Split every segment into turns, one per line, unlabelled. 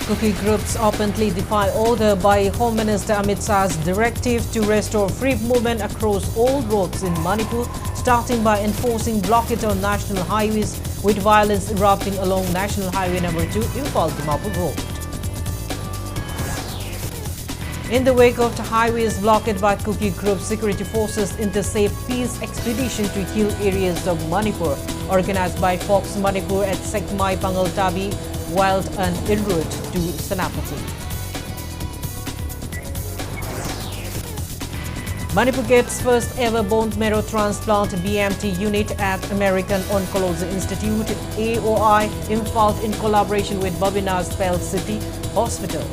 Kuki groups openly defy order by Home Minister Amit Shah's directive to restore free movement across all roads in Manipur, starting by enforcing blockade on national highways with violence erupting along National Highway No. 2 Imphal Dimapur Road. In the wake of the highways blockaded by Kuki group, security forces intercept peace expedition to hill areas of Manipur, organized by Fox Manipur at Sekmai Pangaltabi, Wild and en route to Senapati. Manipur gets first ever bone marrow transplant BMT unit at American Oncology Institute AOI Imphal in collaboration with Babina's Pell City Hospital.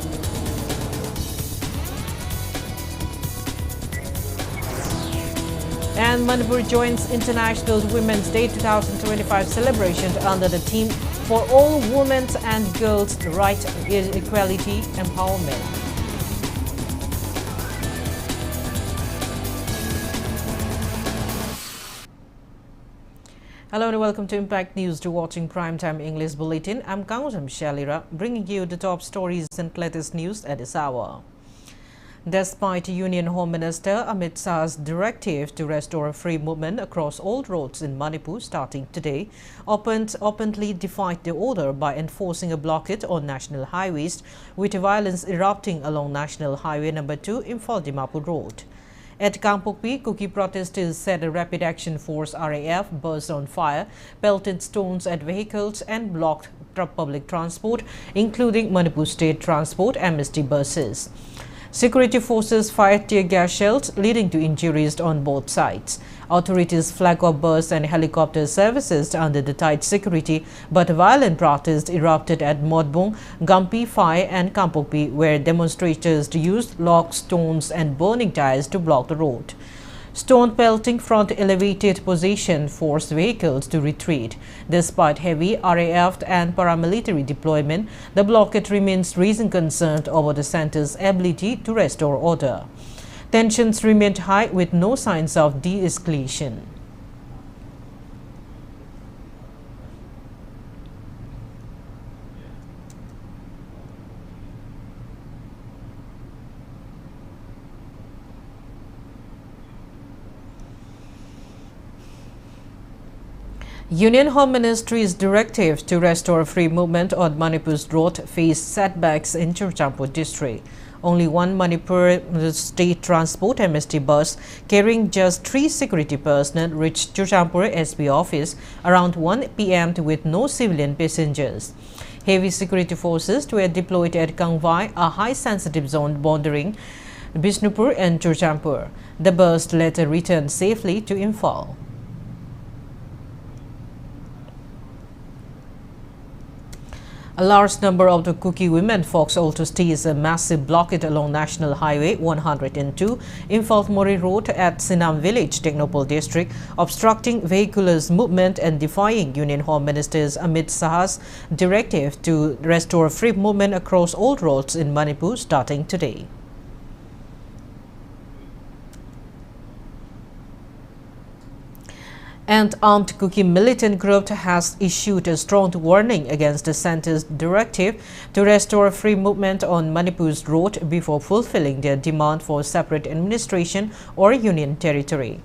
And Manipur joins International Women's Day 2025 celebration under the theme For All Women and Girls' Right, Equality, Empowerment. Hello and welcome to Impact News. To watching Primetime English Bulletin. I'm KANGUJAM SHELLYRA, bringing you the top stories and latest news at this hour. Despite Union Home Minister Amit Shah's directive to restore free movement across all roads in Manipur starting today, openly defied the order by enforcing a blockade on national highways, with violence erupting along National Highway No. 2 Imphal Dimapur Road. At Kampokpi, Kuki protesters said a Rapid Action Force RAF burst on fire, pelted stones at vehicles and blocked public transport, including Manipur State Transport MST buses. Security forces fired tear gas shells, leading to injuries on both sides. Authorities flagged off bus and helicopter services under the tight security, but violent protests erupted at Modbong, Gampi, Phai and Kampokpi, where demonstrators used logs, stones and burning tires to block the road. Stone pelting from elevated position forced vehicles to retreat. Despite heavy RAF and paramilitary deployment, the blockade remains raising concern over the centre's ability to restore order. Tensions remained high with no signs of de-escalation. Union Home Ministry's directive to restore free movement on Manipur's road faced setbacks in Churachandpur district. Only one Manipur State Transport MST bus carrying just 3 security personnel reached Churachandpur SB office around 1 p.m. with no civilian passengers. Heavy security forces were deployed at Kangwai, a high-sensitive zone bordering Bishnupur and Churachandpur. The bus later returned safely to Imphal. A large number of the Kuki women folks also stays a massive blockade along National Highway 102, Imphal Mori Road at Sinam Village, Technopole District, obstructing vehiculars' movement and defying Union Home Minister's Amit Shah's directive to restore free movement across all roads in Manipur starting today. An armed Kuki militant group has issued a strong warning against the centre's directive to restore free movement on Manipur's road before fulfilling their demand for separate administration or union territory.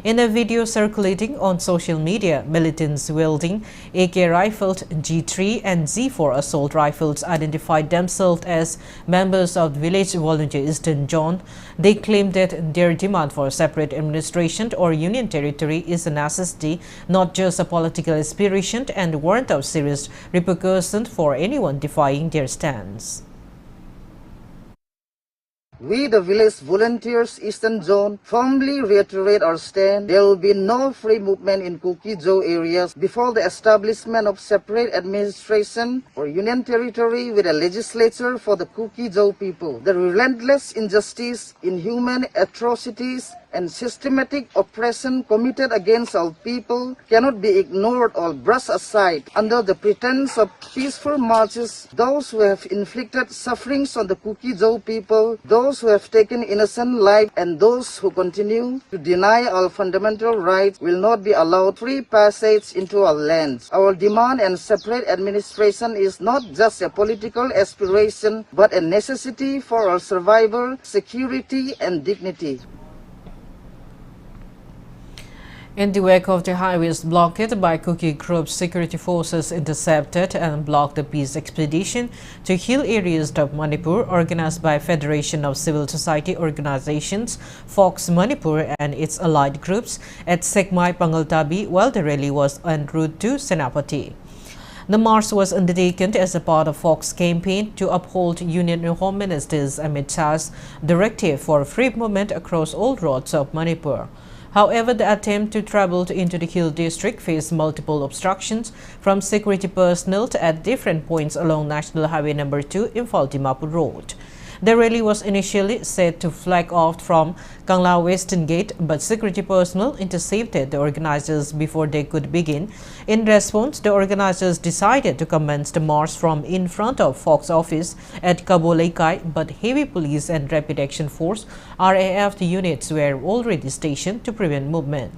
In a video circulating on social media, militants wielding AK rifled G3 and Z4 assault rifles identified themselves as members of the Village Volunteer Eastern Zone. They claim that their demand for separate administration or union territory is a necessity, not just a political aspiration, and warrant of serious repercussions for anyone defying their stance.
We, the Village Volunteers Eastern Zone, firmly reiterate our stand. There will be no free movement in Kuki-Zo areas before the establishment of separate administration or union territory with a legislature for the Kuki-Zo people. The relentless injustice, inhuman atrocities, and systematic oppression committed against our people cannot be ignored or brushed aside under the pretense of peaceful marches. Those who have inflicted sufferings on the Kuki-Zo people, those those who have taken innocent life and those who continue to deny our fundamental rights will not be allowed free passage into our lands. Our demand and separate administration is not just a political aspiration, but a necessity for our survival, security, and dignity.
In the wake of the highways blockade by Kuki groups, security forces intercepted and blocked the peace expedition to hill areas of Manipur organized by Federation of Civil Society Organizations, Fox Manipur and its allied groups at Sekmai Pangaltabi while the rally was en route to Senapati. The march was undertaken as a part of Fox's campaign to uphold Union Home Minister's Amit Shah's directive for free movement across all roads of Manipur. However, the attempt to travel into the Hill district faced multiple obstructions from security personnel at different points along National Highway No. 2 Imphal Dimapur Road. The rally was initially set to flag off from Kangla Western Gate, but security personnel intercepted the organizers before they could begin. In response, the organizers decided to commence the march from in front of Fox office at Kabolaikai, but heavy police and rapid action force RAF units were already stationed to prevent movement.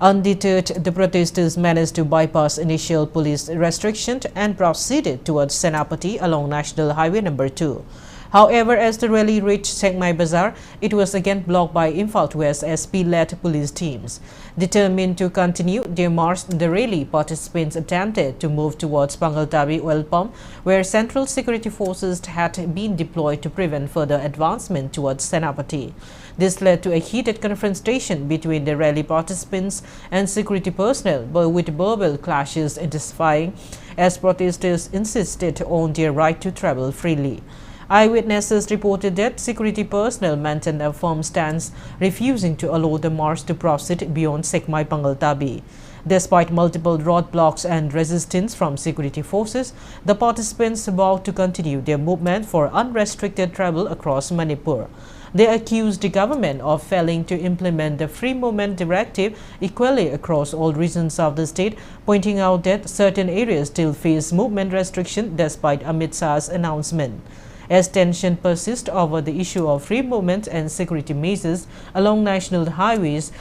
Undeterred, the protesters managed to bypass initial police restrictions and proceeded towards Senapati along National Highway No. 2. However, as the rally reached Sekmai Bazaar, it was again blocked by Imphal West SP-led police teams. Determined to continue their march, the rally participants attempted to move towards Pangaltabi oil pump, where central security forces had been deployed to prevent further advancement towards Senapati. This led to a heated confrontation between the rally participants and security personnel, with verbal clashes intensifying as protesters insisted on their right to travel freely. Eyewitnesses reported that security personnel maintained a firm stance, refusing to allow the march to proceed beyond Sekmai Pangaltabi. Despite multiple roadblocks and resistance from security forces, the participants vowed to continue their movement for unrestricted travel across Manipur. They accused the government of failing to implement the free movement directive equally across all regions of the state, pointing out that certain areas still face movement restriction despite Amit Shah's announcement. As tension persists over the issue of free movement and security measures along national highways,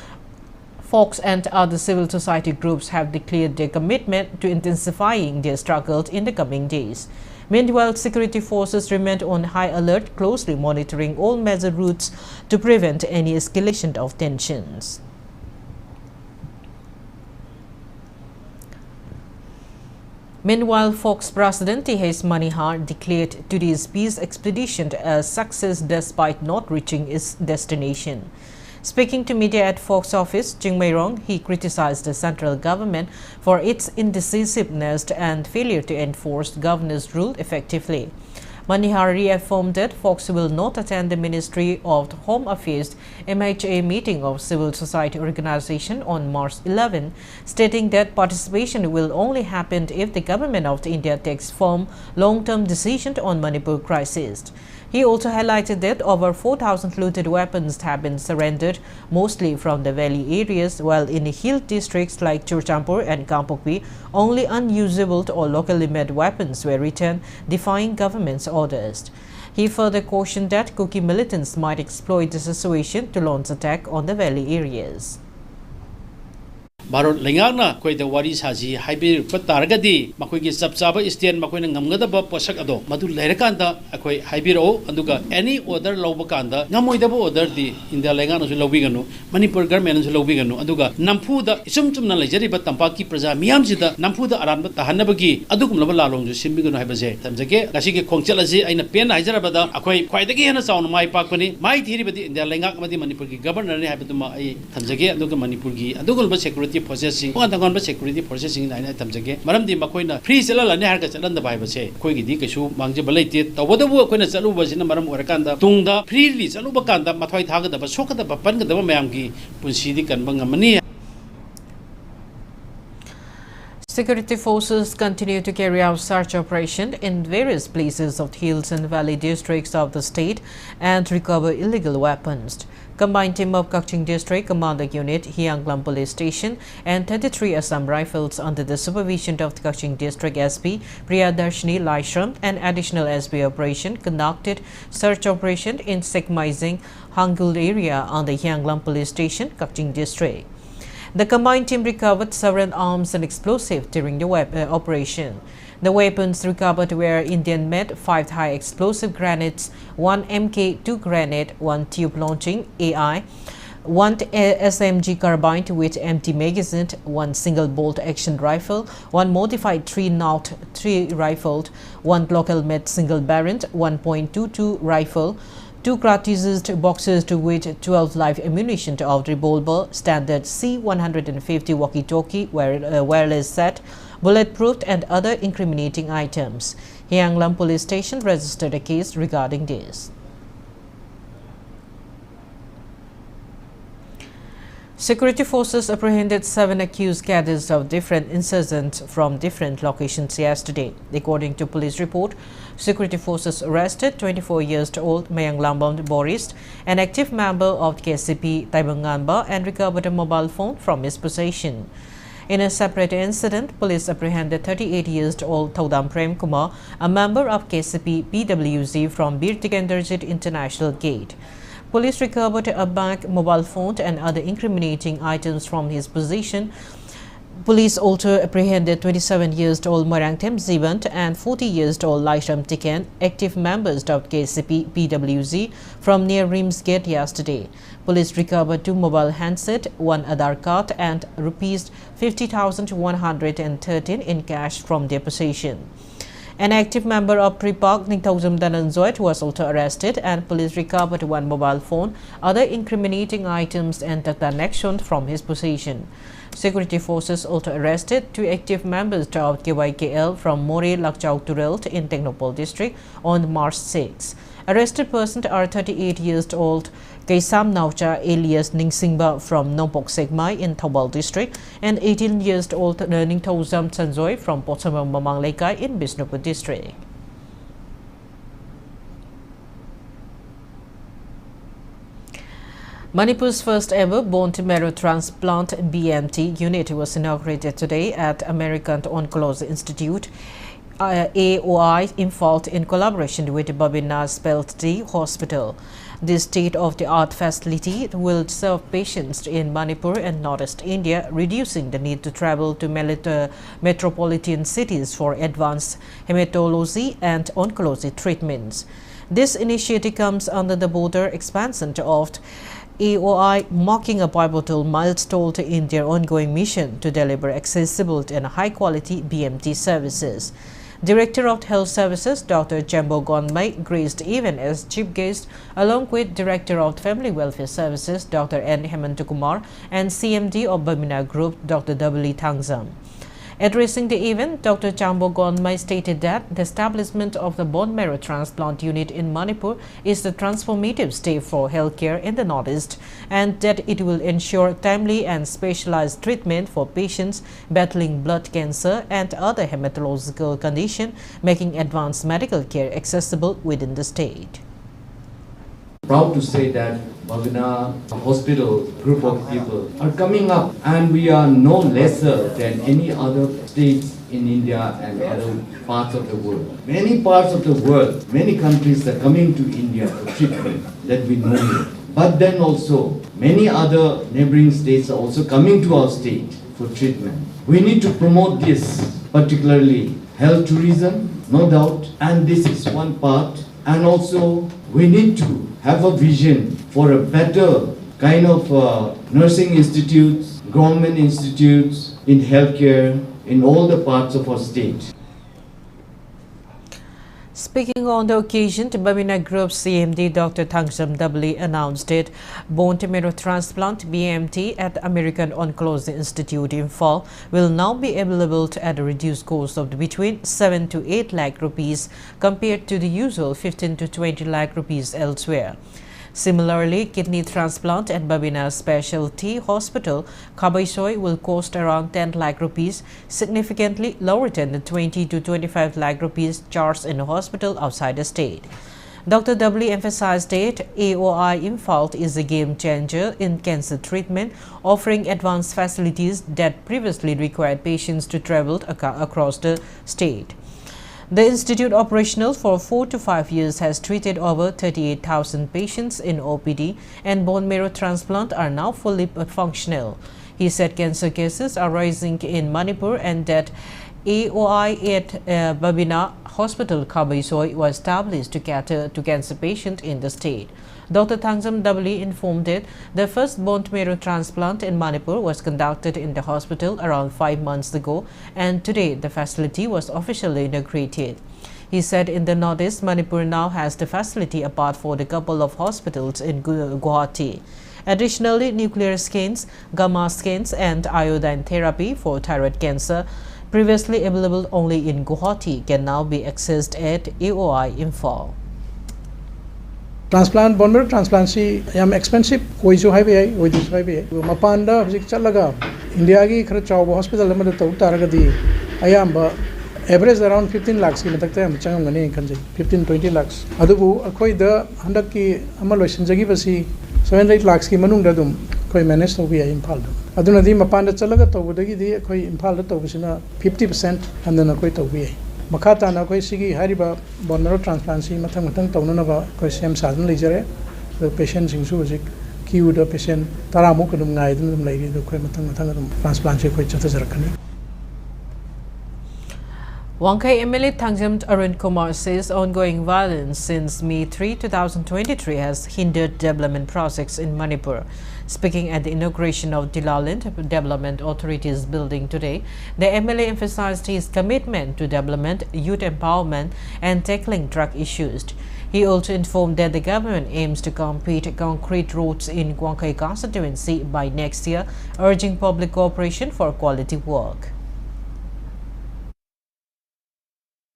Fox and other civil society groups have declared their commitment to intensifying their struggles in the coming days. Meanwhile, security forces remained on high alert, closely monitoring all major routes to prevent any escalation of tensions. Meanwhile, Fox President T.H. Manihar declared today's peace expedition a success despite not reaching its destination. Speaking to media at Fox office, Jingmeirong, he criticized the central government for its indecisiveness and failure to enforce governor's rule effectively. Manihar reaffirmed that Fox will not attend the Ministry of Home Affairs MHA meeting of civil society organization on March 11, stating that participation will only happen if the government of India takes firm, long-term decision on Manipur crisis. He also highlighted that over 4,000 looted weapons have been surrendered, mostly from the valley areas, while in the hill districts like Churchampur and Kampokpi, only unusable or locally made weapons were returned, defying government's orders. He further cautioned that Kuki militants might exploit the situation to launch attack on the valley areas.
Barot Lingana, quite the Wadi Sazi, Hyper Patargadi, Makwiki Sapsaba is the Makwin Namgada Posakado, Madu Lerekanda, Aquay Hybiro, Anduga, any other Lobakanda, Namoidabo order the in the Legano Lovigano, Manipur Garmans Lovigano, Anduga, Nampuda, Sumtum Nalajari, but Tampaki Praza, Miamsida, Nampuda Aram, Tahanabagi, Adukum Lavalong, Simbigan Habaze, Tamzake, Nasiki Conchelazi, and a pen Hyderabada, Aquay, quite again a sound my Pakani, my theory in the Langakmadi Manipurgi governor happened to my Tamzake, Aduka Manipurgi, Adugal security processing, security processing in Tamzake, Madam de Macoina, free seller and Harkas and the Bible say, Koigi Dikashu, Mangibalate, the water work when a Salu was in the Madam Urakanda, Tunda, freely Salubakanda, Matoi Taga, the Basoka, the Papanga, the Mamgi, Punsidik and Bangamania.
Security forces continue to carry out search operation in various places of the hills and valley districts of the state and recover illegal weapons. Combined team of Kaching District Commander Unit, Hyanglam Police Station and 33 Assam Rifles under the supervision of the Kaching District SP Priyadarshini Laishram and additional SP operation conducted search operation in Sekmaizing Hangul area on the Hyanglam Police Station, Kaching District. The combined team recovered several arms and explosives during the operation. The weapons recovered were Indian-made 5 high explosive grenades, 1 MK2 grenade, 1 tube launching AI, 1 SMG carbine with empty magazine, 1 single bolt action rifle, 1 modified 3-03 rifle, 1 local-made single barrel, 1.22 rifle, 2 cartridge boxes with 12 live ammunition of revolver, standard C-150 walkie-talkie, wireless set, bulletproof and other incriminating items. Hyanglam Police Station registered a case regarding this. Security forces apprehended 7 accused cadres of different insurgents from different locations yesterday. According to police report, security forces arrested 24-year-old Mayang Lambam Boris, an active member of KCP Taibanganba, and recovered a mobile phone from his possession. In a separate incident, police apprehended 38-year-old Thodam Prem Kumar, a member of KCP PWZ from Bir Tikenderjit International Gate. Police recovered a bank, mobile phone and other incriminating items from his possession. Police also apprehended 27-year-old Marangtem Zibant and 40-year-old Laisham Tiken, active members of KCP PWZ from near Rims Gate yesterday. Police recovered 2 mobile handsets, 1 Aadhaar card and Rs 50,113 in cash from their possession. An active member of Pripak Ningthaujam Dananzoit was also arrested and police recovered 1 mobile phone, other incriminating items and data connection from his possession. Security forces also arrested 2 active members of KYKL from More Lakchau Turelt in Technopol district on March 6. Arrested persons are 38-year-old Kaisam Naucha alias Ningsingba from Nompok Segmai in Thobal district and 18-year-old Ningthaujam Sanzoy from Potsamang Mamang Lekai in Bishnupur district. Manipur's first ever bone marrow transplant BMT unit was inaugurated today at American Oncology Institute AOI Imphal in collaboration with Babina Specialty Hospital. This state-of-the-art facility will serve patients in Manipur and Northeast India, reducing the need to travel to metropolitan cities for advanced hematology and oncology treatments. This initiative comes under the border expansion of AOI, marking a pivotal milestone in their ongoing mission to deliver accessible and high-quality BMT services. Director of Health Services Dr. Jambo Gonmai graced the event as chief guest along with Director of Family Welfare Services Dr. N. Hemantukumar and CMD of Bamina Group Dr. W. Thangzam. Addressing the event, Dr. Jambo Gonmai stated that the establishment of the bone marrow transplant unit in Manipur is the transformative step for healthcare in the Northeast and that it will ensure timely and specialized treatment for patients battling blood cancer and other hematological conditions, making advanced medical care accessible within the state.
Proud to say that Bhavina Hospital group of people are coming up and we are no lesser than any other states in India and other parts of the world. Many parts of the world, many countries are coming to India for treatment that we know. But then also many other neighboring states are also coming to our state for treatment. We need to promote this, particularly health tourism, no doubt, and this is one part. And also we need to have a vision for a better kind of nursing institutes, government institutes in healthcare in all the parts of our state.
Speaking on the occasion, Bamina Group CMD Dr. Thangzam W announced that bone marrow transplant BMT at American Oncology Institute in Fall will now be available at a reduced cost of between 7 to 8 lakh rupees compared to the usual 15 to 20 lakh rupees elsewhere. Similarly, kidney transplant at Babina Specialty Hospital, Kabaisoi will cost around 10 lakh rupees, significantly lower than the 20 to 25 lakh rupees charged in a hospital outside the state. Dr. W emphasized that AOI Imphal is a game changer in cancer treatment, offering advanced facilities that previously required patients to travel across the state. The institute, operational for 4 to 5 years, has treated over 38,000 patients in OPD, and bone marrow transplant are now fully functional. He said cancer cases are rising in Manipur and that AOI at Babina Hospital, Kabaisoi, was established to cater to cancer patients in the state. Dr. Tangzam Dabli informed that the first bone marrow transplant in Manipur was conducted in the hospital around 5 months ago, and today the facility was officially inaugurated. He said in the notice, Manipur now has the facility apart for the couple of hospitals in Guwahati. Additionally, nuclear scans, gamma scans, and iodine therapy for thyroid cancer, previously available only in Guwahati, can now be accessed at AOI Imphal.
Transplant, bone marrow transplant si yam expensive koi su hai bhai oi dis hai bhai mapanda hojik chalaga India gi khara chawba hospital amada tau taragadi ayamba average around 15 lakhs ki matak ta am changam gani khanjai 15-20 lakhs adubu akhoi da handak ki ama loisan jagi basi 7-8 lakhs ki manung da dum koi manage to bi Imphal dum aduna di mapanda chalaga tawbudagi di akhoi Imphal da tawbisina 50% handana koi tawbi Makata na koi sigi hariba bone marrow transplant si matang tauna ba koi sem sadan leijare the patient singsu hojik queue the patient taramu kadum ngai dum leiri do koi matang transplant si koi chata jarakani.
Wangkai MLA Tangzam Arun Kumar says ongoing violence since May 3, 2023 has hindered development projects in Manipur. Speaking at the inauguration of Dilalint Development Authority's building today, the MLA emphasized his commitment to development, youth empowerment, and tackling drug issues. He also informed that the government aims to complete concrete roads in Wangkai constituency by next year, urging public cooperation for quality work.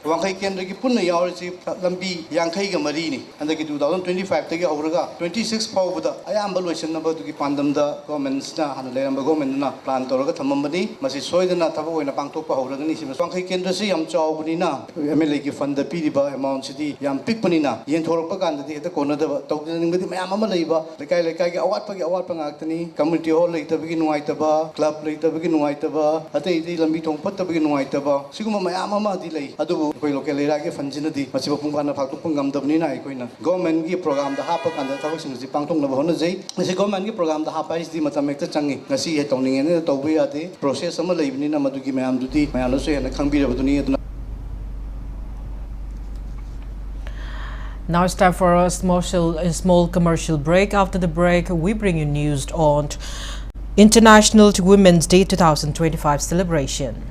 Wangkai Kendra ki punna yawarisi lambi Yangkai ga mari ni andaki 2025 tagi auraga 26 fawbuda ayamba loisanaba dugi pandamda governments na hana leramba government na plan toraga thamambani masi soidana thaba oina pangthokpa hauragani sima Wangkai Kendra si yam chawbani na MLA ki fund piriba amount sidi yam pikpani na yen thorakpa kandadi eta konada tawdiningdi mayam ama leiba lekai gi awatpa ngaktani community hall leitabagi nuaitaba club leitabagi nuaitaba atei di lambi thongpatabagi nuaitaba siguma mayam ama di lei adu koi local area ke fanjina di masiba pungpana phaktu pungam dabni na koina government gi program da hapa kan da thawak sing ji pangtong na bahona jai masi government gi program da hapa is di matam ekta changi ngasi he tawning ne tawbi ate process ama leibni na madugi mayam dudi mayam so hena khangbi rabuduni aduna.
Now it's time for a small commercial break. After the break, we bring you news on International Women's Day 2025 celebration.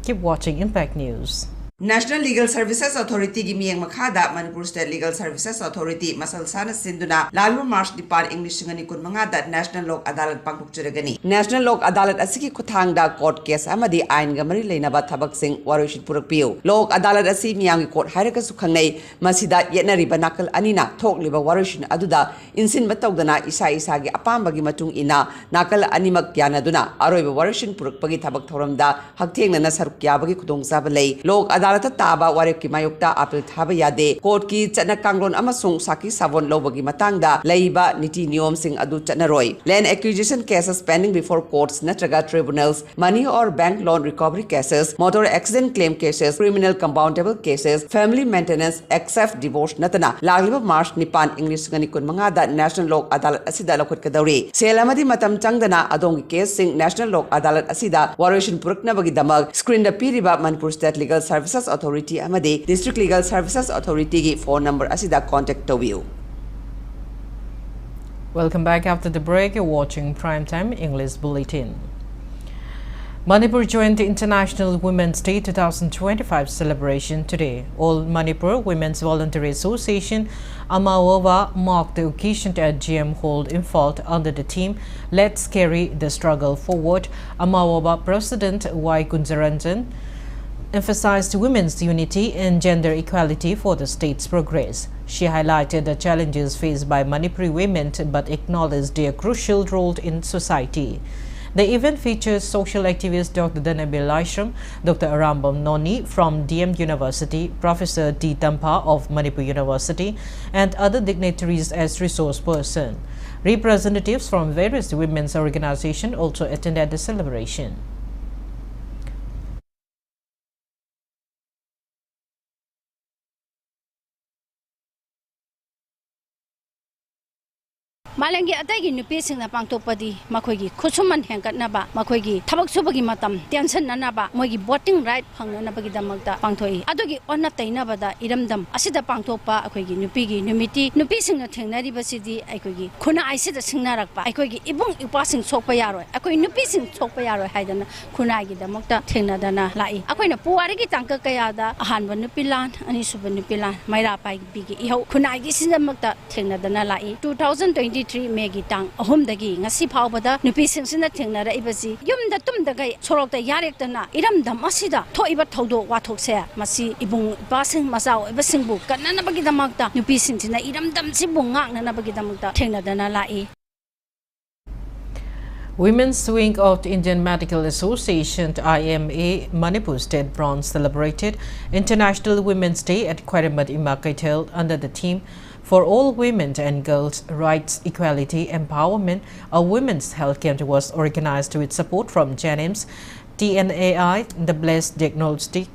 Keep watching Impact News.
National Legal Services Authority gi miyang makhada Manipur State Legal Services Authority masal sana sinduna lalu March Dipan English ngani kun mangada National Lok Adalat pangpukchuragani National Lok Adalat asiki kuthang da court case amadi ain ga mari leinaba thabak sing waroishit purakpiu Lok Adalat asi miyang court hairaka su khangai masida yenari banakal anina thokliba waroishin aduda insin batawdana isa gi apamba gi matung ina nakal animak yanaduna aroiba waroishin purakpagi thabak thoramda hakthengna na saruk yabagi khudong sabalei Lok Adalat taba warek ki mayukta apil thaba yade court ki chana kanglon amasung saki savon lobagi matangda leiba niti niyom sing adu chanaroi land acquisition cases pending before courts natraga tribunals money or bank loan recovery cases motor accident claim cases criminal compoundable cases family maintenance except divorce natana lagliba March Nipan English ngani kun mangada National Lok Adalat asida lokot kadawri selamadi matam changdana adongi case sing National Lok Adalat asida waroishin purakna bagi damag screen da piriba Manipur State Legal Services Authority amade District Legal Services Authority gi phone number asida contact to.
Welcome back after the break. You're watching Primetime English Bulletin. Manipur joined the International Women's Day 2025 celebration today. All Manipur Women's Voluntary Association Amawawa marked the occasion at GM Hall in Imphal under the theme Let's Carry the Struggle Forward. Amawawa President Y. Kunjaranjan emphasized women's unity and gender equality for the state's progress. She highlighted the challenges faced by Manipuri women but acknowledged their crucial role in society. The event features social activist Dr. Danabil Aishram, Dr. Arambam Noni from DM University, Professor D. Tampa of Manipur University, and other dignitaries as resource person. Representatives from various women's organizations also attended the celebration.
Malangi atagi nupi sing na pangtopadi makoigi khusuman hengkatnaba makoigi thabak subagi matam tension nanaba moigi voting right phangnanabagi damakta pangthoi adogi onna tainabada iramdam asida pangtopa akoigi nupigi numiti nupi sing na thengnari basidi aikoigi khuna aisida singnarakpa aikoigi ibung ipa sing sokpa yaroi akoi nupi sing sokpa yaroi haidana khuna gi damakta thengnadana lai akoina puwari gi tangka kayada ahanba nupilan ani suba nupilan maira pai bigi ihau khuna gi sindamakta thengnadana lai 2023 Megi Tang Ahumdagi ngasi phawbada nupi singsina thengnara ibasi yumda tumdagai sorokta yarektana iramdam asida thoiba thodo wathokse masi ibung basing masao ibasingbu kannanabagi damakta nupi singsina iramdam sibu ngangnanabagi damakta thengnadana lai.
Women's Wing of the Indian Medical Association IMA Manipur State Branch celebrated International Women's Day at Cooperative held under the theme For All Women and Girls' Rights, Equality, Empowerment. A women's health camp was organized with support from JANIMS, TNAI, the Blessed Diagnostic,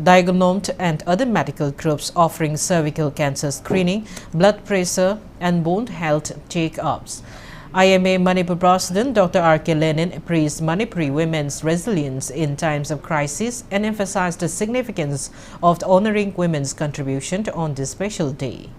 Diagnomed and other medical groups offering cervical cancer screening, blood pressure and bone health check-ups. IMA Manipur President Dr. R.K. Lenin praised Manipuri women's resilience in times of crisis and emphasized the significance of honoring women's contribution on this special day.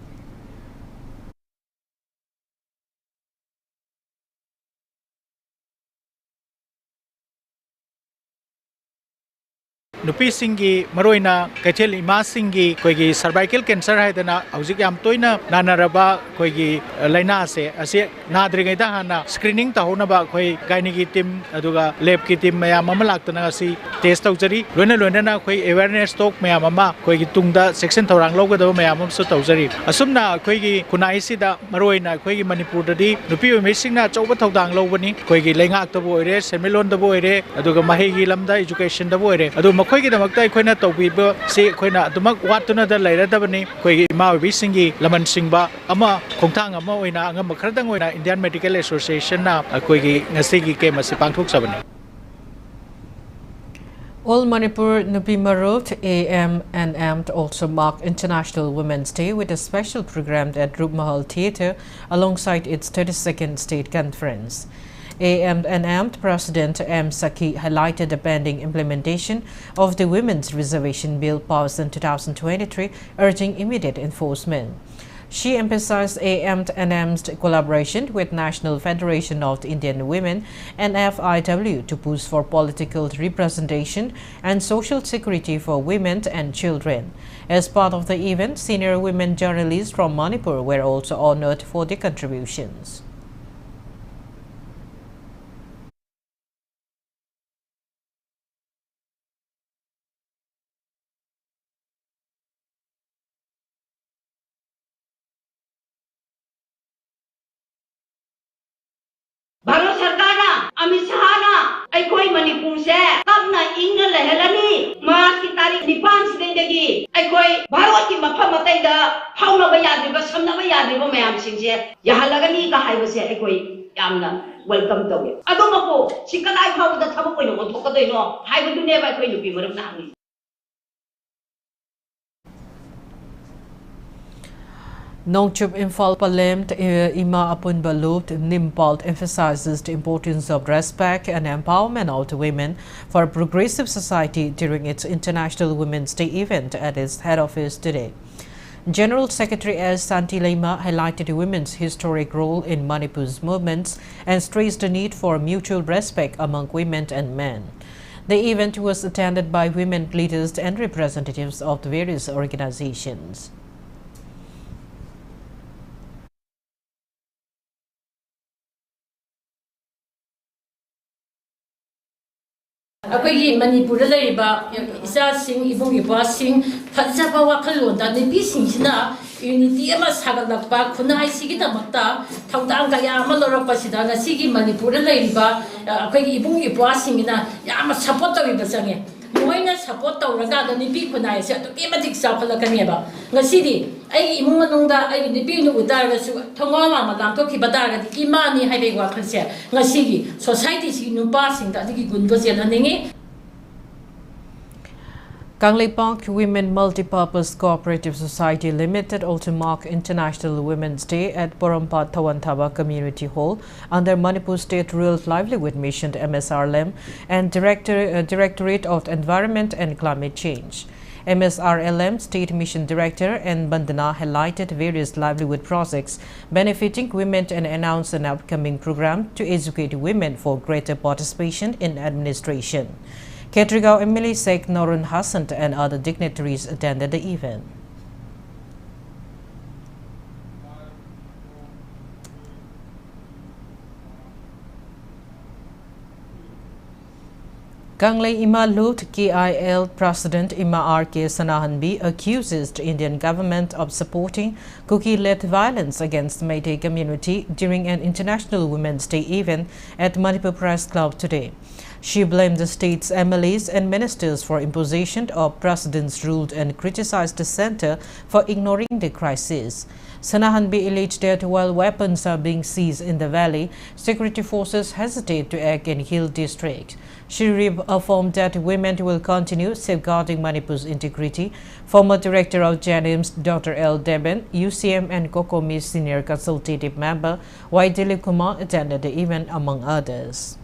Nupi singi maroina kachel ima singi koigi cervical cancer haidana hauzik yam toina nanaraba koigi laina se ase nadringai da hana screening ta hona ba koi gynecology team aduga lab ki team mayam ama laktana asi test taujari loina na koi awareness talk mayam ama koigi tungda section thorang logada mayam am su taujari asumna koigi kunai sida maroina koigi manipur dadi nupi missing na chauba thodang lobani koigi lengak ta boire semilon da boire aduga mahigi lamda education da boire adu ꯑꯩꯈꯣꯏꯒꯤ ꯗꯃꯛꯇ ꯑꯩꯈꯣꯏꯅ ꯇꯧꯕꯤꯕ ꯁꯤ ꯑꯩꯈꯣꯏꯅ ꯑꯗꯨꯃꯛ ꯋꯥꯠꯇꯨꯅꯗ ꯂꯩꯔꯗꯕꯅꯤ ꯑꯩꯈꯣꯏꯒꯤ ꯏꯃꯥ ꯑꯣꯏꯕꯤꯁꯤꯡꯒꯤ ꯂꯃꯟ ꯁꯤꯡꯕ ꯑꯃ ꯈꯣꯡꯊꯥꯡ ꯑꯃ ꯑꯣꯏꯅ ꯑꯉꯝꯕ ꯈꯔꯗꯪ ꯑꯣꯏꯅ ꯏꯟꯗꯤꯌꯟ ꯃꯦꯗꯤꯀꯦꯜ ꯑꯦꯁꯣꯁꯤꯌꯦꯁꯟꯅ ꯑꯩꯈꯣꯏꯒꯤ ꯉꯁꯤꯒꯤ ꯀꯦꯝ ꯑꯁꯤ ꯄꯥꯡꯊꯣꯛꯆꯕꯅꯤ.
All Manipur Nupi Marut AM&M also marked International Women's Day with a special program at Rupmahal Theatre alongside its 32nd State Conference. AM&M President M. Saki highlighted the pending implementation of the Women's Reservation Bill passed in 2023, urging immediate enforcement. She emphasized AM&M's collaboration with National Federation of Indian Women (NFIW) to push for political representation and social security for women and children. As part of the event, senior women journalists from Manipur were also honored for their contributions.
Bharat Sarkar Amit Shah na aikoi Manipur se tapna ingna lehelani March ki tarikh 9 sidagi aikoi Bharat ki mafam matai da hauna ba yadriba samna ba yadriba mayam singse yahalagani ka haiba se aikoi yamna welcome toge adoma ko sikanai phau da thabak oino thokadoi no haiba dune ba aikoi nupi maram na ni.
Nongchup Imphal Parliament Ima Apun Balut NIMPAL emphasizes the importance of respect and empowerment of the women for a progressive society during its International Women's Day event at its head office today. General Secretary S. Santi Lema highlighted women's historic role in Manipur's movements and stressed the need for mutual respect among women and men. The event was attended by women leaders and representatives of the various organizations.
ꯑꯩꯈꯣꯏꯒꯤ ꯃꯅꯤꯄꯨꯔꯗ ꯂꯩꯔꯤꯕ ꯏꯆꯥꯁꯤꯡ ꯏꯕꯨꯡ ꯏꯄ꯭ꯋꯥꯁꯤꯡ ꯐꯖꯕ ꯋꯥꯈꯜꯂꯣꯟꯗ ꯅꯨꯄꯤꯁꯤꯡꯁꯤꯅ unity ꯑꯃ ꯁꯥꯒꯠꯂꯛꯄ ꯈꯨꯟꯅꯥꯏꯁꯤꯒꯤꯗꯃꯛꯇ ꯊꯧꯗꯥꯡ ꯀꯌꯥ ꯑꯃ ꯂꯧꯔꯛꯄꯁꯤꯗ ꯉꯁꯤꯒꯤ ꯃꯅꯤꯄꯨꯔꯗ ꯂꯩꯔꯤꯕ ꯑꯩꯈꯣꯏꯒꯤ ꯏꯕꯨꯡ ꯏꯄ꯭ꯋꯥꯁꯤꯡꯒꯤꯅ ꯌꯥꯝꯅ ꯁꯄꯣꯔꯠ ꯇꯧꯕꯤꯕ ꯆꯪꯉꯦ ꯃꯣꯏꯅ ꯁꯄꯣꯔꯠ ꯇꯧꯔꯀꯥꯟꯗ ꯅꯨꯄꯤ ꯈꯨꯟꯅꯥꯏꯁꯦ ꯑꯗꯨꯛꯀꯤ ꯃꯇꯤꯛ ꯆꯥꯎꯈꯠꯂꯛꯀꯅꯦꯕ ꯉꯁꯤꯗꯤ ꯑꯩꯒꯤ ꯏꯃꯨꯡ ꯃꯅꯨꯡꯗ ꯑꯩꯒꯤ ꯅꯨꯄꯤꯅ ꯎꯇꯥꯔꯒꯁꯨ ꯊꯣꯡꯒꯥꯜ ꯑꯃ ꯂꯥꯟꯊꯣꯛꯈꯤꯕ ꯇꯥꯔꯒꯗꯤ ꯏꯃꯥꯅꯤ ꯍꯥꯏꯕꯒꯤ ꯋꯥꯈꯜꯁꯦ ꯉꯁꯤꯒꯤ ꯁꯣꯁꯥꯏꯇꯤꯁꯤꯒꯤ ꯅꯨꯄꯥꯁꯤꯡꯗ ꯑꯗꯨꯒꯤ ꯒꯨꯟꯗꯣ ꯆꯦꯜꯍꯟꯅꯤꯡꯉꯤ.
Park Women Multipurpose Cooperative Society Limited also marked International Women's Day at Porompat Thawanthawa Community Hall under Manipur State Rural Livelihood Mission MSRLM and Directorate of Environment and Climate Change. MSRLM State Mission Director N. Bandana highlighted various livelihood projects benefiting women and announced an upcoming program to educate women for greater participation in administration. Ketrigao Emily Sheikh Norun Hassan and other dignitaries attended the event. Kanglei Ima Lut KIL President Ima R.K. Sanahanbi accuses the Indian government of supporting Kuki-led violence against the Meitei community during an International Women's Day event at Manipur Press Club today. She blamed the state's MLAs and ministers for imposition of precedents ruled and criticized the center for ignoring the crisis. Sanahanbi alleged that while weapons are being seized in the valley, security forces hesitate to act in Hill district. She reaffirmed that women will continue safeguarding Manipur's integrity. Former Director of JANIMS Dr. L. Deben, UCM and Kokomi Senior Consultative Member Y. Dilip Kumar attended the event among others.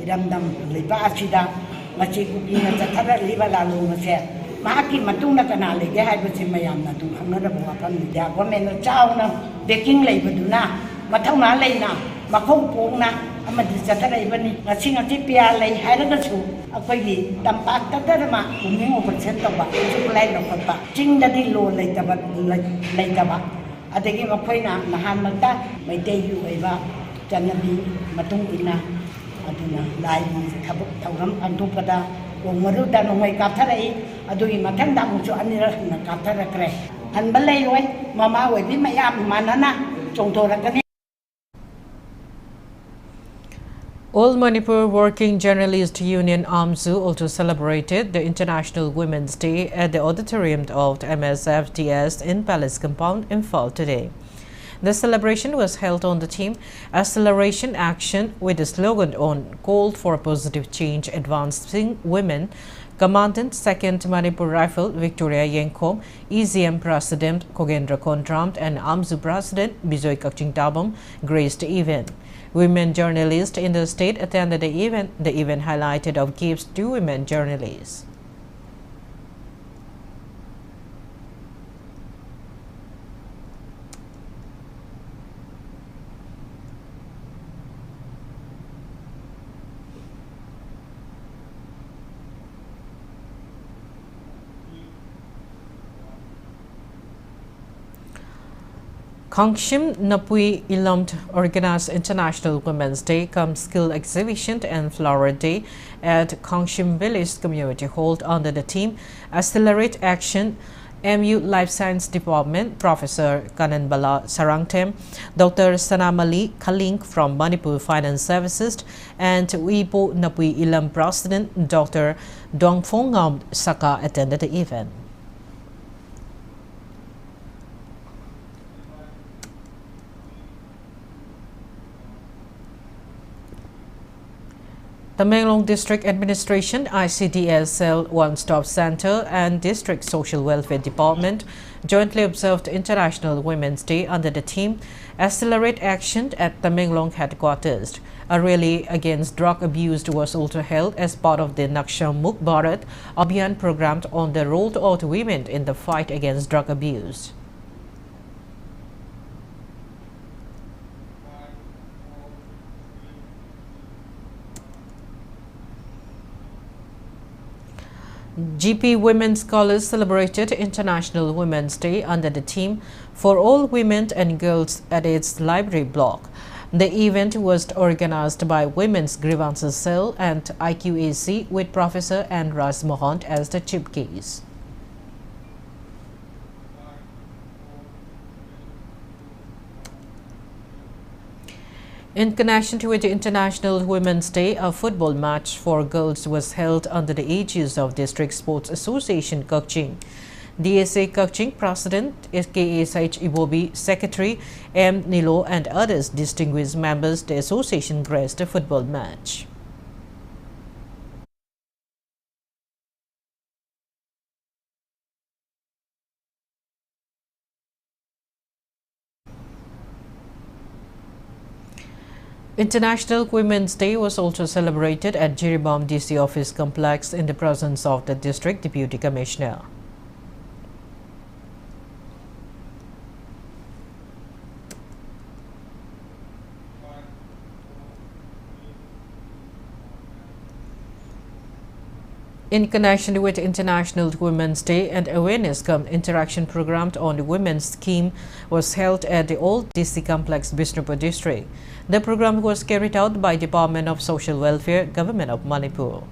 Iramdam liba asida machi kukina chathara liba lalu mase mahaki matungna kana lege haibusi mayamna tu hangnara buwapan ya government chauna baking leibaduna mathauna leina makhau pongna amadi chathara ibani ngasi pia lei hairagasu akoigi tampak tadarama uming operation tawba supply lokpa chingdadi lo leitaba adagi makhoina nahan magta Meitei yu aiba janabi matung ina aduna lai thabuk thawram andupada omaru da nomai kaptharai adui mathang da muchu anira na kaptharakre anbalai loi mama oi bi mayam manana chongthorakani.
All Manipur Working Journalist Union AMSU also celebrated the International Women's Day at the auditorium of MSFTS in Palace Compound in Fall today. The celebration was held on the theme Acceleration Action with the slogan on Call for Positive Change Advancing Women. Commandant 2nd Manipur Rifle Victoria Yenkom, EZM President Kogendra Kontram and AMSU President Bijoy Kakching Tabam graced the event. Women journalists in the state attended the event. The event highlighted of gifts to women journalists. KANGUJAM Napui Ilamd organized International Women's Day cum Skill Exhibition and Flower Day at KANGUJAM Village Community Hall under the theme Accelerate Action. MU Life Science Department Professor Kananbala Sarangtem, Dr. Sanamali Kaling from Manipur Finance Services and Wipo Napui Ilam President Dr. Dongfongam Saka attended the event. Tamenglong District Administration, ICDS Cell One-Stop Center and District Social Welfare Department jointly observed International Women's Day under the theme Accelerate Action at Tamenglong Headquarters. A rally against drug abuse was also held as part of the Naksha Muk Bharat Abhiyan program on the role of women in the fight against drug abuse. GP Women Scholars celebrated International Women's Day under the theme For All Women and Girls at its library block. The event was organized by Women's Grievances Cell and IQAC with Professor N. Ras Mohand as the chief guest. In connection with the International Women's Day, a football match for girls was held under the aegis of District Sports Association Kakching. DSA Kakching President KSH Ibobi, Secretary M. Nilo and others distinguished members the association graced the football match. International Women's Day was also celebrated at Jiribam DC Office Complex in the presence of the District Deputy Commissioner. In connection with International Women's Day, an awareness interaction program on the women's scheme was held at the Old DC Complex, Bishnupur District. The program was carried out by Department of Social Welfare, Government of Manipur.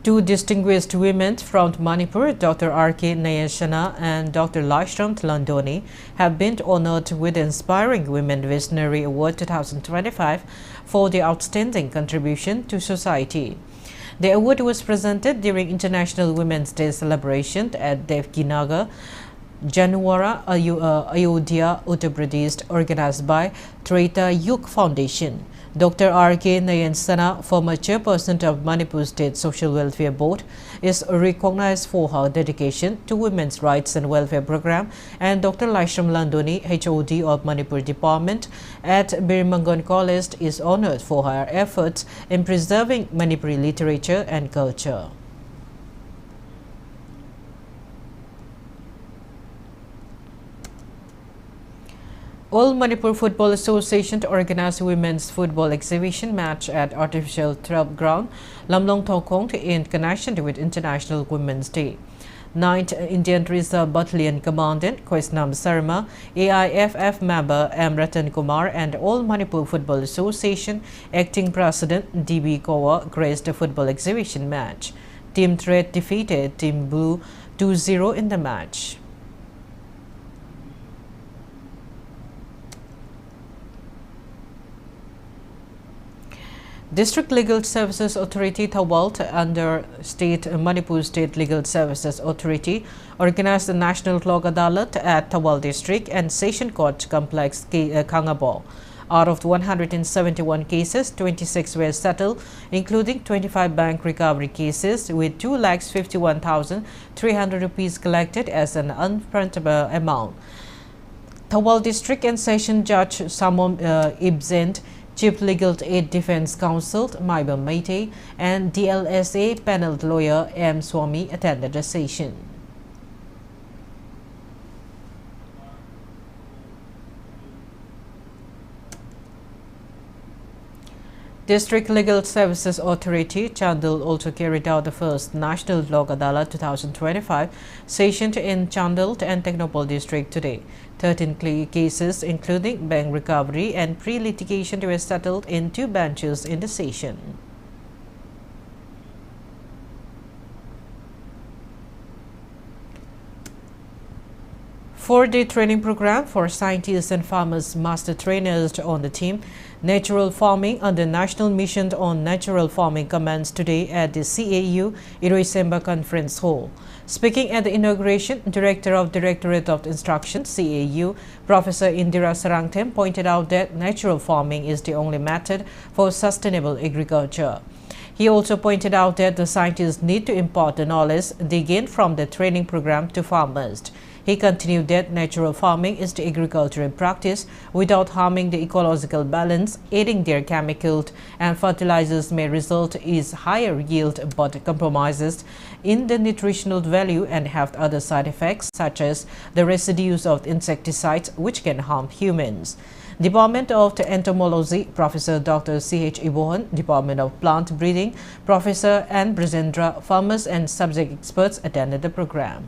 Two distinguished women from Manipur, Dr. R.K. Nayashana and Dr. Laishram Landoni, have been honored with the Inspiring Women Visionary Award 2025 for their outstanding contribution to society. The award was presented during International Women's Day celebration at Devginagar, Januara, Ayodhya, Uttar Pradesh, organized by Treta Yuk Foundation. Dr. R.K. Nayensana, former chairperson of Manipur State Social Welfare Board, is recognized for her dedication to women's rights and welfare program, and Dr. Laishram Landoni, HOD of Manipur Department at Birimangon College, is honored for her efforts in preserving Manipuri literature and culture. All Manipur Football Association organized women's football exhibition match at artificial turf ground, Lamlong Tokong, in connection with International Women's Day. 9th Indian Reserve Battalion Commandant Kwesnam Sarma, AIFF member M. Ratan Kumar, and All Manipur Football Association acting president D.B. Kaur graced the football exhibition match. Team Red defeated Team Blue 2-0 in the match. District Legal Services Authority Thawal under Manipur State Legal Services Authority organized the National Lok Adalat at Thawal District and Session Court Complex Kangabo. Out of 171 cases, 26 were settled, including 25 bank recovery cases with 2,51,300 rupees collected as an unprintable amount. Thawal District and Session Judge Samom Ibzent, Chief Legal Aid Defense Counsel Maiba Maite, and DLSA panel lawyer M. Swami attended the session. District Legal Services Authority, Chandel, also carried out the first National Lok Adalat 2025 session in Chandel and Technopole District today. 13 cases, including bank recovery and pre-litigation, were settled in 2 benches in the session. For the training program for scientists and farmers master trainers on the team, Natural Farming under National Mission on Natural Farming commenced today at the CAU Iroisemba Conference Hall. Speaking at the inauguration, Director of Directorate of Instruction, CAU, Professor Indira Sarangthem, pointed out that natural farming is the only method for sustainable agriculture. He also pointed out that the scientists need to impart the knowledge they gain from the training program to farmers. He continued that natural farming is the agricultural practice without harming the ecological balance, aiding their chemicals and fertilizers may result is higher yield but compromises in the nutritional value and have other side effects such as the residues of insecticides which can harm humans. Department of Entomology, Professor Dr. C.H. Ibohan, Department of Plant Breeding, Professor N. Brizendra, farmers and subject experts attended the program.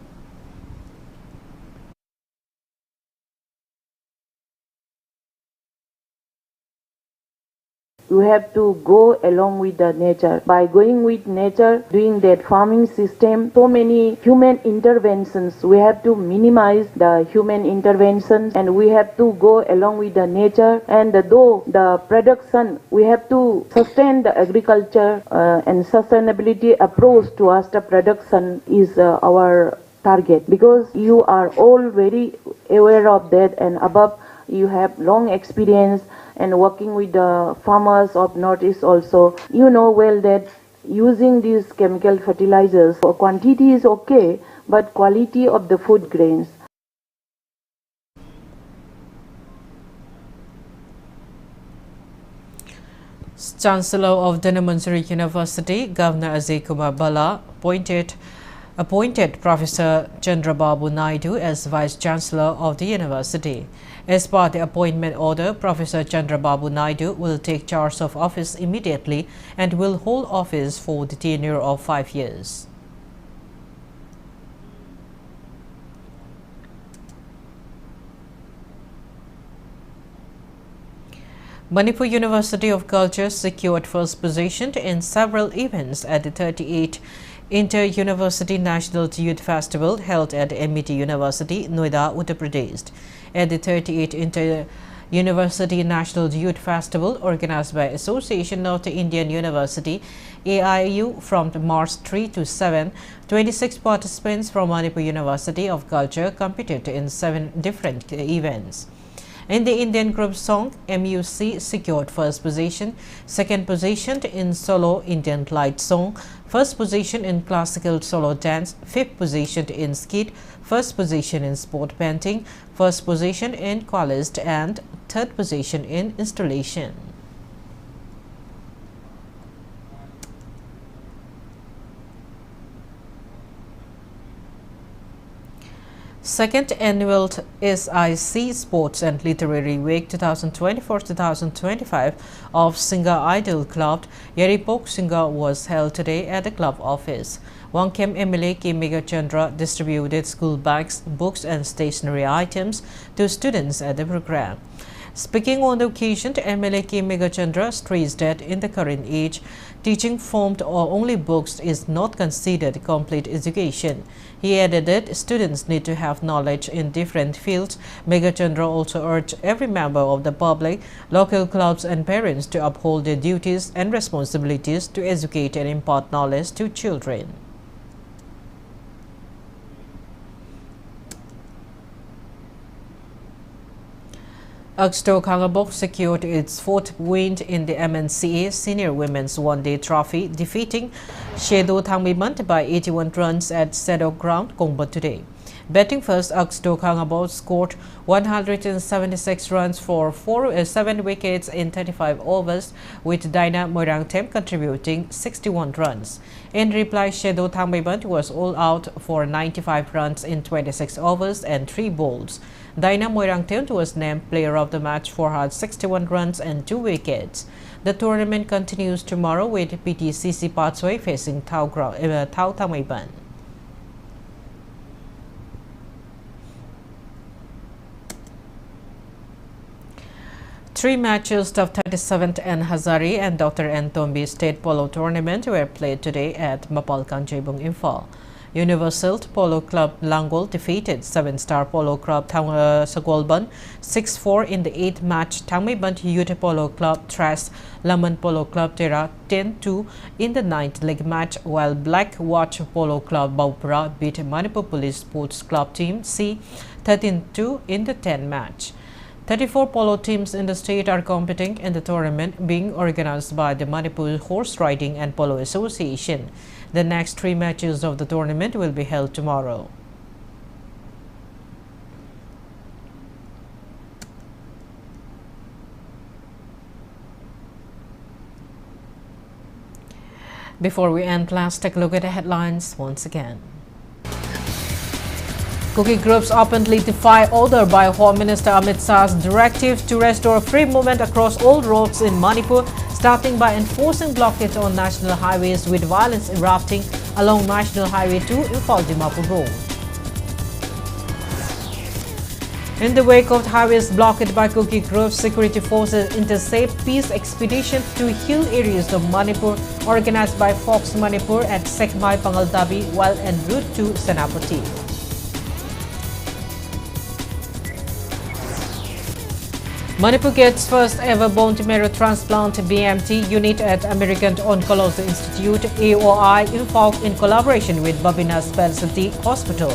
You have to go along with the nature. By going with nature, doing that farming system, so many human interventions, we have to minimize the human interventions and we have to go along with the nature. And though the production, we have to sustain the agriculture and sustainability approach towards the production is our target, because you are all very aware of that, and above you have long experience and working with the farmers of Northeast also. You know well that using these chemical fertilizers, for quantity is okay, but quality of the food grains.
Chancellor of Dhanmontari University, Governor Ajay Kumar Bala, appointed Professor Chandrababu Naidu as Vice Chancellor of the university. As per the appointment order, Professor Chandrababu Naidu will take charge of office immediately and will hold office for the tenure of 5 years. Manipur University of Culture secured first position in several events at the 38th Inter-University National Youth Festival held at MET University, Noida, Uttar Pradesh. At the 38th Inter-University National Youth Festival, organized by Association of the Indian University, AIU, from March 3 to 7, 26 participants from Manipur University of Culture competed in 7 different events. In the Indian group song, MUC secured first position, second position in solo Indian light song, first position in classical solo dance, fifth position in skit, first position in sport painting, first position in college, and third position in installation. Second annual SIC Sports and Literary Week 2024-2025 of Singer Idol Club Yaripok Singer was held today at the club office. Wangkem MLA K. Megachandra distributed school bags, books and stationery items to students at the program. Speaking on the occasion, MLA K. Megachandra stressed that in the current age, teaching formed or only books is not considered complete education. He added that students need to have knowledge in different fields. Megachandra also urged every member of the public, local clubs and parents to uphold their duties and responsibilities to educate and impart knowledge to children. Aksto Kangabok secured its 4th win in the MNCA Senior Women's One-Day Trophy, defeating Shedo Thangmibant by 81 runs at Sedok Ground, Kongba today. Batting first, Aksto Kangabok scored 176 runs for 7 wickets in 35 overs, with Daina Moirangtem contributing 61 runs. In reply, Shedo Thangmibant was all out for 95 runs in 26 overs and 3 balls. Daina Moirangtem was named Player of the Match for her 61 runs and 2 wickets. The tournament continues tomorrow with PTCC Patsoi facing Thao Thangmibant. Three matches of 37th and Hazari and Dr. N. Tombi State Polo Tournament were played today at Mapal Kanjebung, Imphal. Universal Polo Club Langol defeated 7-star Polo Club Sagolban 6-4 in the 8th match. Thangmibant Youth Polo Club thrashed Laman Polo Club Tera 10-2 in the 9th leg match, while Black Watch Polo Club Baupura beat Manipur Police Sports Club Team C 13-2 in the 10th match. 34 polo teams in the state are competing in the tournament, being organized by the Manipur Horse Riding and Polo Association. The next 3 matches of the tournament will be held tomorrow. Before we end, let's take a look at the headlines once again. Cookie groups openly defy order by Home Minister Amit Shah's directive to restore free movement across all roads in Manipur, starting by enforcing blockades on national highways with violence erupting along National Highway 2 Imphal-Dimapur Road. In the wake of highways blocked by Cookie groups, security forces intercept peace expedition to hill areas of Manipur organized by Fox Manipur at Sekmai Pangaldabi while en route to Senapati. Manipur gets first ever bone marrow transplant BMT unit at American Oncology Institute AOI Imphal in collaboration with Babina Specialty Hospital.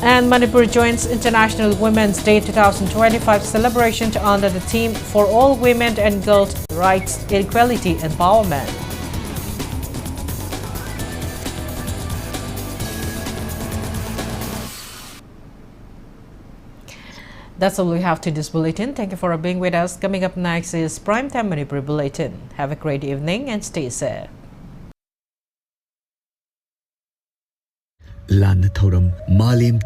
And Manipur joins International Women's Day 2025 celebration under the theme for all women and girls' rights, equality, empowerment. That's all we have to this bulletin. Thank you for being with us. Coming up next is Primetime Manipur Bulletin. Have a great evening and stay safe.
Lan Thoram Malim